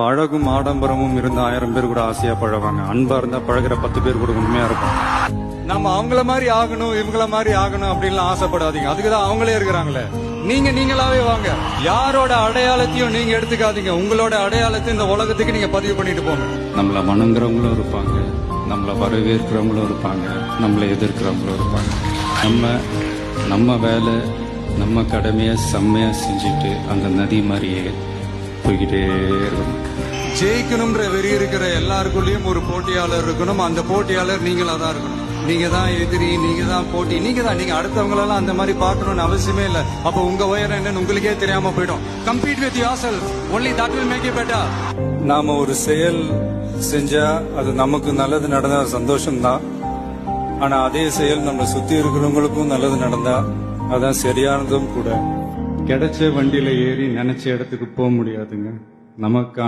அழகும் ஆடம்பரமும் இருந்த 1000 பேர் கூட ஆசையா பழகுவாங்க. அன்பா இருந்தா பழகுற 10 பேர் கூட உண்மையா இருக்கும். நம்ம அவங்கள மாதிரி ஆகணும், இவங்கள மாதிரி ஆகணும் அப்படின்லாம் ஆசைப்படாதீங்க. அதுக்குதான் அவங்களே இருக்கிறாங்களே. நீங்களாவே வாங்க. யாரோட அடையாளத்தையும் நீங்க எடுத்துக்காதீங்க. உங்களோட அடையாளத்தை இந்த உலகத்துக்கு நீங்க பதிவு பண்ணிட்டு போங்க. நம்மள வணங்குறவங்களும் இருப்பாங்க, நம்மள வரவேற்கிறவங்களும் இருப்பாங்க, நம்மளை எதிர்க்கிறவங்களும் இருப்பாங்க. நம்ம வேலை, நம்ம கடமையை செம்மையா செஞ்சுட்டு அந்த நதி மாதிரியே போய்கிட்டே இருக்கணும். ஜெயிக்கணும்ன்ற வெறி இருக்கிற எல்லாருக்குள்ளயும் ஒரு போட்டியாளர் இருக்கணும். அந்த போட்டியாளர் நீங்களா தான் இருக்கணும். நீங்க தான் எதிரி, நீங்க தான் போட்டி, நீங்க அடுத்தவங்களெல்லாம் அந்த மாதிரி பார்க்கணும்னு அவசியமே இல்லை. அப்ப உங்க உயரம் என்னன்னு உங்களுக்கே தெரியாம போயிடும். Compete with yourself, only that will make you better. நாம ஒரு செயல் செஞ்சா அது நமக்கு நல்லது நடந்தா சந்தோஷம்தான். ஆனா அதே செயல் நம்ம சுத்தி இருக்கிறவங்களுக்கும் நல்லது நடந்தா அதான் சரியானதும் கூட. கிடைச்ச வண்டியில ஏறி நினைச்ச இடத்துக்கு போக முடியாதுங்க. நமக்கான